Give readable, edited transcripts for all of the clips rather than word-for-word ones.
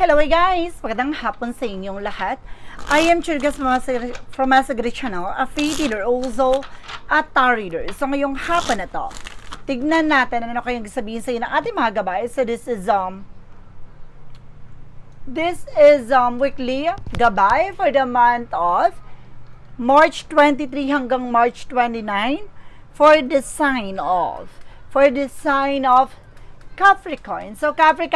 Hello guys! Magandang hapon sa inyong lahat. I am Churgas from Masagri Channel, a faith healer also at tarot reader. So ngayong hapon na to, tignan natin ano kayong sabihin sa inyo ng ating mga gabay. So this is weekly gabay for the month of March 23 hanggang March 29 for the sign of Capricorn. So Capri,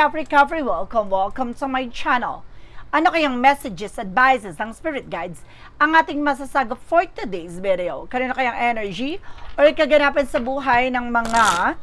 welcome to my channel. Ano kayang messages, advices ng spirit guides ang ating masasagap for today's video? Kanino kayang energy or kaganapan sa buhay ng mga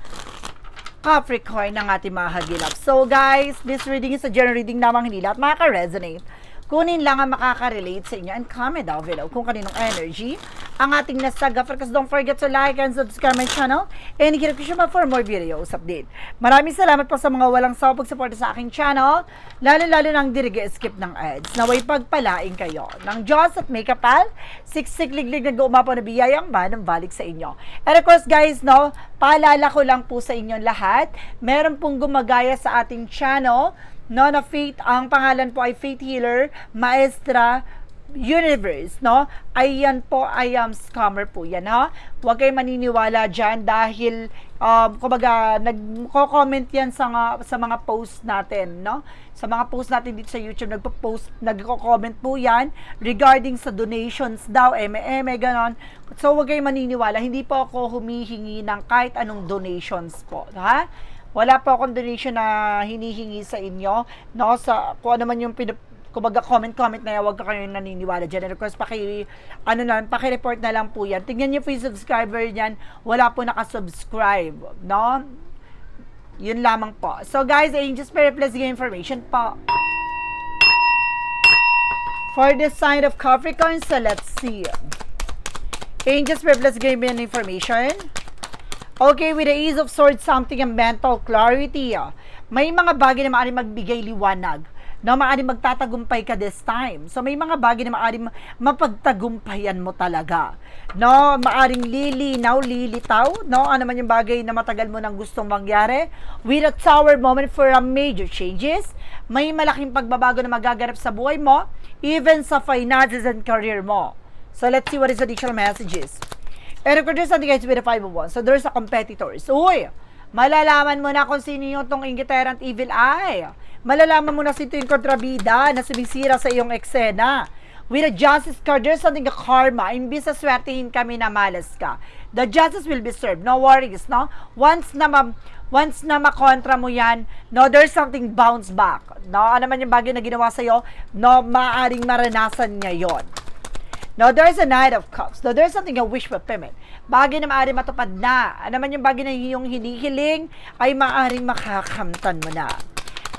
Capricorn ng ating mga hagilap? So guys, this reading is a general reading namang hindi lahat makaka-resonate. Kunin lang ang makaka-relate sa inyo and comment down below kung kaninong energy ang ating nasagap. Because don't forget to like and subscribe my channel and hit ko siya for more videos update. Maraming salamat po sa mga walang sawa pagsuporta sa aking channel, lalo-lalo nang dirige-skip ng ads. Naway pagpalain kayo ng Diyos at may kapal, siksik-liglig na gumapo na biyayang manang balik sa inyo. And of course guys, no, paalala ko lang po sa inyong lahat, meron pong gumagaya sa ating channel, no, na Faith, ang pangalan po ay Faith Healer Maestra Universe, no? Ayan po, I am scammer po yan, ha? Huwag kayong maniniwala dyan dahil, kumbaga, nagko-comment yan sa mga post natin, no? Sa mga post natin dito sa YouTube, nagko-comment po yan regarding sa donations daw, ganon. So, huwag kayong maniniwala. Hindi po ako humihingi ng kahit anong donations po, ha? Wala po akong donation na hinihingi sa inyo, no? Sa kung ano man yung kumbaga comment na yan, huwag ka kayo naniniwala dyan. And of course, paki-report na lang po yan. Tingnan niyo po yung subscriber niyan, wala po nakasubscribe, no? Yun lamang po. So guys, Angels Spirit Plus yung information po for the sign of Capricorn. So let's see. Angels Spirit Plus gave me an information. Okay, with the Ace of Swords, something and mental clarity. May mga bagay na maaaring magbigay liwanag, na maaaring magtatagumpay ka this time. So, may mga bagay na maaaring mapagtagumpayan mo talaga. No, maaaring lilitaw, no? Ano man yung bagay na matagal mo nang gustong mangyari. With a Tower moment for a major changes, may malaking pagbabago na magaganap sa buhay mo, even sa finances and career mo. So, let's see what is the additional messages. And of course, there's something guys with a 501. So, there's a competitors. Uy, malalaman mo na kung sino yung tong inggitan at evil eye. Malalaman mo na sino yung kontrabida na sumisira sa iyong eksena. With a justice card, there's something a karma. Imbis na swertihin kami na malas ka, the justice will be served. No worries, no? Once na makontra mo yan, no, there's something bounce back. No, ano man yung bagay na ginawa sa'yo, no, maaaring maranasan niya yon. No, there's a Knight of Cups. No, there's something a wish fulfillment. Bagay na maaaring matupad na. Ano man yung bagay na iyong hinihiling, ay maaaring makakamtan mo na.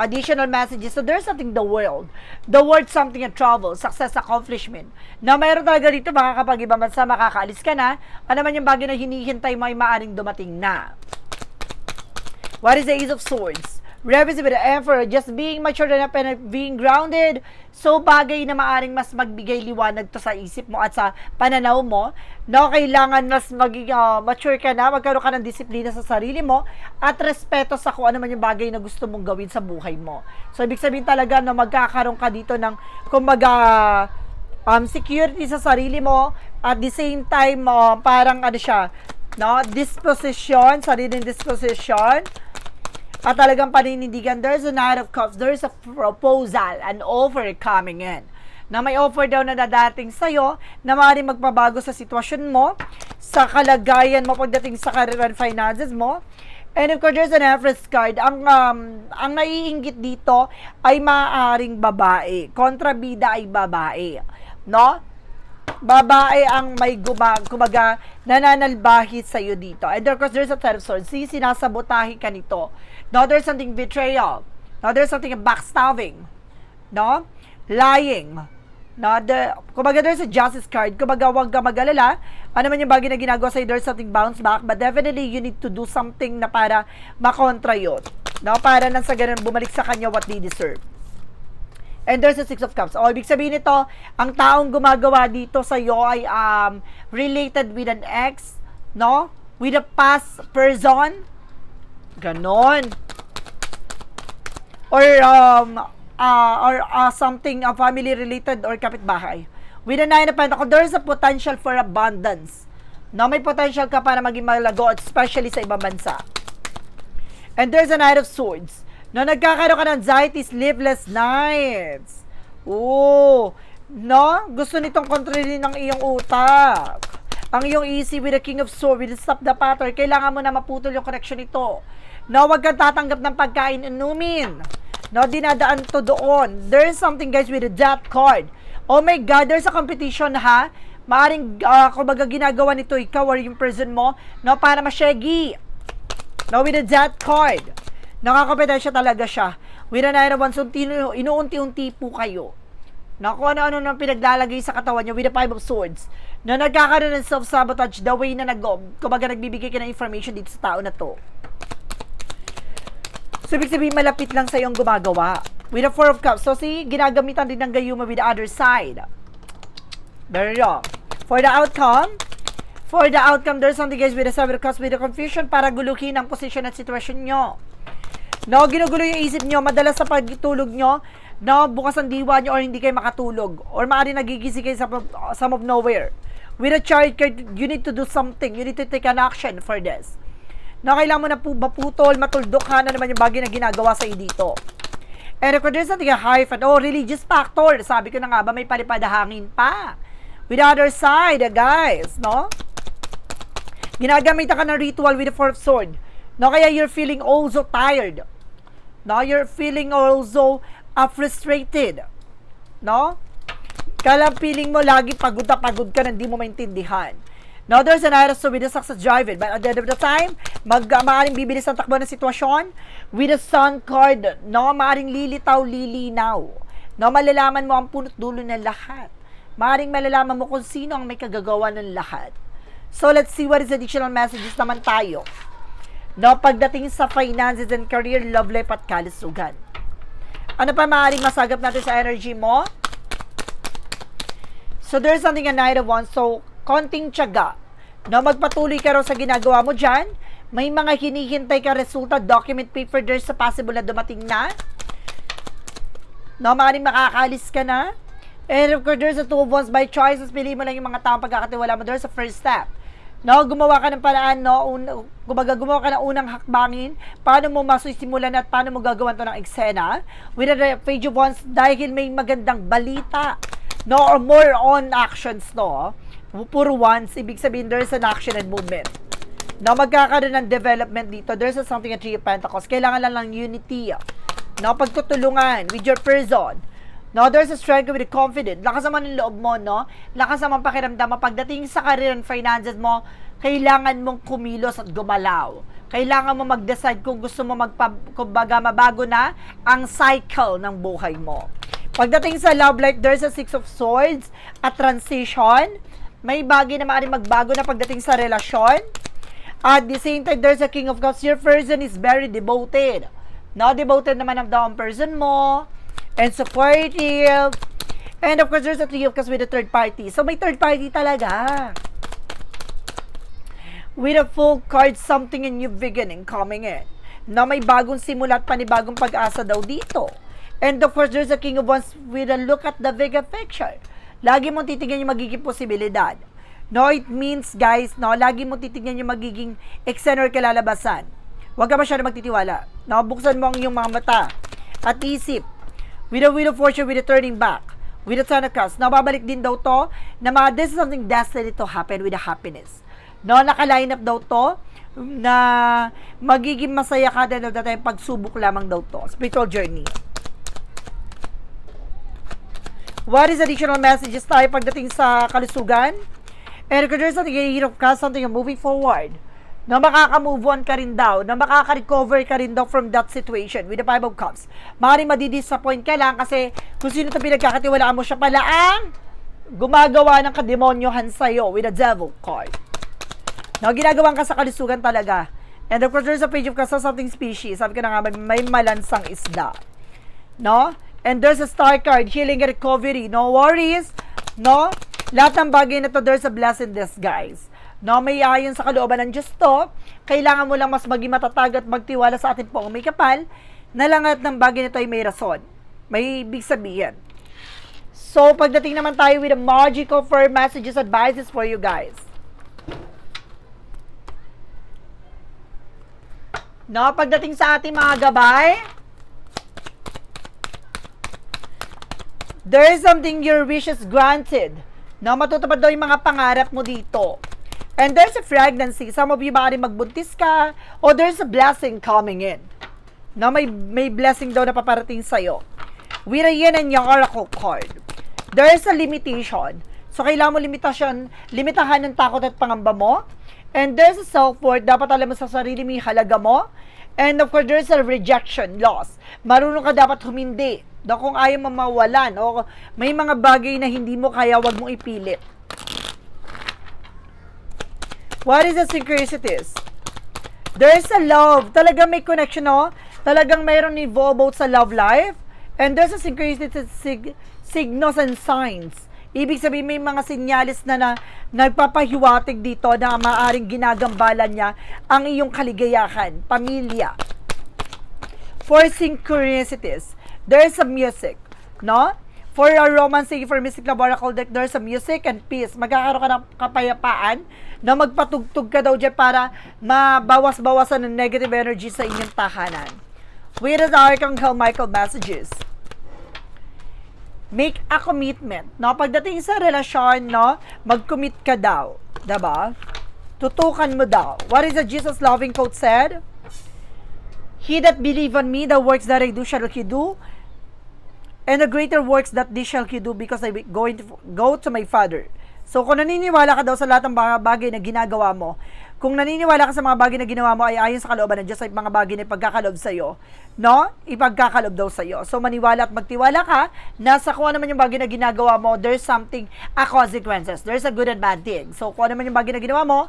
Additional messages. So, there's something the world. The world, something a travel, success, accomplishment. Na mayroon talaga dito, kapag ibang bansa, makakaalis ka na. Ano man yung bagay na hinihintay mo, ay maaaring dumating na. What is the Ace of Swords? Revisit with the Emperor, just being mature enough and being grounded. So, bagay na maaring mas magbigay liwanag to sa isip mo at sa pananaw mo. No, kailangan mas maging mature ka na, magkaroon ka ng disiplina sa sarili mo at respeto sa kung ano man yung bagay na gusto mong gawin sa buhay mo. So, ibig sabihin talaga na magkakaroon ka dito ng, kumbaga, security sa sarili mo at the same time, parang ano siya, no, disposition, sariling disposition. At talagang paninindigan, there's a Knight of Cups, there's a proposal, an offer coming in. Na may offer daw na dadating sa'yo, na maaaring magpabago sa sitwasyon mo, sa kalagayan mo pagdating sa career and finances mo. And of course, there's an Empress card. Ang naiinggit dito ay maaaring babae. Kontrabida ay babae. No? Babae ang may kumaga nananalbahi sa iyo dito. And of course, there's a Ten of Swords. Sinasabotahe ka nito. No, there's something betrayal. No, there's something backstabbing. No? Lying. No, kumaga there's a Justice card. Kumaga huwag ka mag-alala. Ano man yung bagay na ginagawa sa'yo, there's something bounce back. But definitely, you need to do something na para makontra yun. No, para nang sa ganun bumalik sa kanya what they deserve. And there's a Six of Cups. O, ibig sabihin nito, ang taong gumagawa dito sa iyo ay related with an ex, no? With a past person. Ganon. Or or something family related or kapitbahay. With the Nine of Pentacles, there's a potential for abundance. No, may potential ka para maging malago, especially sa ibang bansa. And there's a Knight of Swords. No, nagkakaroon ka ng anxiety, sleepless nights. Oo. No, gusto nitong kontrolin ng iyong utak. Ang iyong easy with the King of Swords, will stop the pattern. Kailangan mo na maputol yung connection nito. No, wag kang tatanggap ng pagkain inumin. No, dinadaan to doon. There's something guys with the Death card. Oh my God, there's a competition ha. Maaring, kumbaga ginagawa nito ikaw or yung person mo, no, para masyegi. No, with the Death card. Nakakampetensya talaga siya. With the Nine of Wands, inuunti-unti po kayo. No, kung ano-ano nang pinaglalagay sa katawan niyo with the Five of Swords. No, nagkakaroon ng self-sabotage the way na kumbaga nagbibigay ka ng information dito sa tao na to. So, ibig sabihin, malapit lang sa iyong gumagawa. With the Four of Cups. So, see, ginagamitan din ng gayuma with the other side. There you go. For the outcome, there's something guys with the Seven of Cups, with the confusion para guluhin ang position at sitwasyon nyo. No, ginugulo yung isip nyo, madalas sa pagtulog nyo, no, bukas ang diwa nyo or hindi kayo makatulog. Or maaari nagigising kayo sa some of nowhere. With a chart card, you need to do something. You need to take an action for this. No, kailangan mo na maputol, matuldok ka na naman yung bagay na ginagawa sa iyo dito. And if there's something a hyphen, religious factor. Sabi ko na nga ba, may palipad hangin pa. With the other side, guys, no? Ginagamitan ka ng ritual with the Four of Swords. No, kaya you're feeling also tired. No, you're feeling also frustrated. No? Kala feeling mo lagi pagod na pagod ka na hindi mo maintindihan. No, there's an iris with the success driving. But at the end of the time, maaaring bibilis ang takbo ng sitwasyon. With the Sun card, no, maaaring lilitaw, lilinaw. No, malalaman mo ang punot dulo ng lahat. Maaaring malalaman mo kung sino ang may kagagawa ng lahat. So, let's see what is additional messages naman tayo. No, pagdating sa finances and career, love life at kalusugan. Ano pa maaaring masagap natin sa energy mo? So, there's something a Knight of Wands. So, konting tiyaga. No, magpatuloy ka raw sa ginagawa mo dyan. May mga hinihintay ka resulta, document paper, there's a possible na dumating na. No, maaaring makakalis ka na. And of course, there's a Two of Wands by choice. Pili mo lang yung mga taong pagkakatiwala mo. There's a first step. No, gumawa ka ng paraan, no? Kumbaga, gumawa ka ng unang hakbangin. Paano mo masisimulan at paano mo gagawan to ng eksena? With the Page of Wands, dahil may magandang balita. No, or more on actions, no? Puro once, ibig sabihin, there's an action and movement. No, magkakaroon ng development dito. There's something at Three of Pentacles. Kailangan lang ng unity. No, pagtutulungan with your person. No, there's a strength with the confident. Lakas naman ng loob mo, no? Lakas naman pakiramdam mo. Pagdating sa career and finances mo, kailangan mong kumilos at gumalaw. Kailangan mo mag-decide kung gusto mo kumbaga mabago na ang cycle ng buhay mo. Pagdating sa love life, there's a Six of Swords, a transition. May bagay na maaaring magbago na pagdating sa relasyon. At the same time, there's a King of Cups. Your person is very devoted. No, devoted naman ang daw ang person mo. And supportive. And of course, there's a Three of Cups with a third party. So, may third party talaga. With a full card, something a new beginning coming in. Na may bagong simula at panibagong pag-asa daw dito. And of course, there's a King of Wands with a look at the bigger picture. Lagi mong titignan yung magiging posibilidad. No, it means, guys, no, lagi mong titignan yung magiging eksena or kalalabasan. Huwag ka masyado magtitiwala. No, buksan mo ang iyong mga mata at isip. With a Wheel of Fortune, with a turning back. With a Ten of Cups. No, babalik din daw to na this is something destined to happen with the happiness. No, naka-line up daw to na magiging masaya ka din daw tayo pagsubok lamang daw to. Spiritual journey. What is additional messages tayo pagdating sa kalusugan? And if there's something you of Cups, something moving forward, na makaka-move on ka rin daw, na makaka-recover ka rin daw from that situation with the Five of Cups. Maaaring madidisappoint ka lang kasi kung sino ito pinagkakatiwalaan mo, siya pala ang gumagawa ng kademonyohan sa'yo with the Devil card. No, ginagawan ka sa kalusugan talaga. And of course, there's a Page of Cups, something species. Sabi ko na nga, may malansang isda. No? And there's a Star card, healing and recovery. No worries. No? Lahat ng bagay na to, there's a blessing this, guys. No, may ayon sa kalooban ng Diyos to. Kailangan mo lang mas maging matatag at magtiwala sa ating pong may kapal na lahat ng bagay nito ay may rason. May ibig sabihin. So, pagdating naman tayo with the magical for messages, advices for you guys. No, pagdating sa ating mga gabay, there is something your wish is granted. No, matutupad daw yung mga pangarap mo dito. And there's a pregnancy. Some of you maaaring magbuntis ka, or there's a blessing coming in. No, may blessing daw na paparating sa'yo. With a yin and yang oracle card. There is a limitation. So, kailangan mo limitahan ng takot at pangamba mo. And there's a self-worth. Dapat alam mo sa sarili mo yung halaga mo. And of course, there's a rejection, loss. Marunong ka dapat humindi. Kung ayaw mo mawalan, o may mga bagay na hindi mo kaya, wag mong ipilit. What is the synchronicities? There's a love. Talagang may connection, no? Talagang mayroon involved sa love life. And there's a synchronicity, signals and signs. Ibig sabihin, may mga sinyalis na nagpapahiwatig dito na maaaring ginagambalan niya ang iyong kaligayahan, pamilya. For synchronicities, there's a music, no? For a romantic, for mystic love oracle deck, there's a music and peace. Magkakaroon ka ng kapayapaan na magpatugtog ka daw dyan para mabawas-bawasan ng negative energy sa inyong tahanan. With the Archangel Michael messages. Make a commitment, no? Pagdating sa relasyon, no? Mag-commit ka daw, diba? Tutukan mo daw. What is the Jesus loving quote said? He that believe on me, the works that I do shall he do, and the greater works that they shall he do, because I going to go to my Father. So, kung naniniwala ka daw sa lahat ng mga bagay na ginagawa mo, kung naniniwala ka sa mga bagay na ginawa mo ay ayon sa kalooban ng Diyos, ay mga bagay na ipagkakalob sa'yo, no? Ipagkakalob daw sa'yo. So, maniwala at magtiwala ka na sa kung ano man yung bagay na ginagawa mo, there's something, a consequences. There's a good and bad thing. So, kung ano man yung bagay na ginawa mo,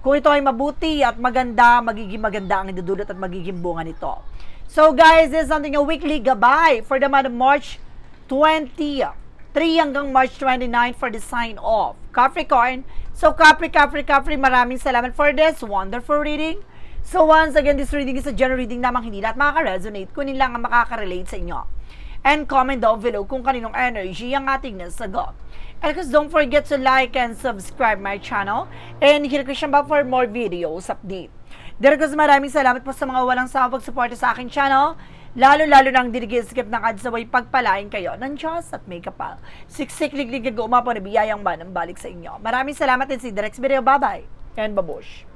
kung ito ay mabuti at maganda, magiging maganda ang idudulot at magiging bunga nito. So, guys, this is something, a weekly gabay for the month of March 23 hanggang March 29 for the sign of Capricorn. So, Capri, maraming salamat for this wonderful reading. So, once again, this reading is a general reading namang hindi lahat makaka-resonate, kunin lang ang makaka-relate sa inyo. And comment down below kung kaninong energy ang ating nasagot. And because don't forget to like and subscribe my channel. And hit the bell for more videos update. Because maraming salamat po sa mga walang sawang pagsuporta sa aking channel. Lalo-lalo nang dinigil-skip ng ads na way pagpalain kayo ng Diyos at may kapal. Siksik-lig-lig umapo na biyayang man ang balik sa inyo. Maraming salamat din si Direct Video. Bye-bye and babush.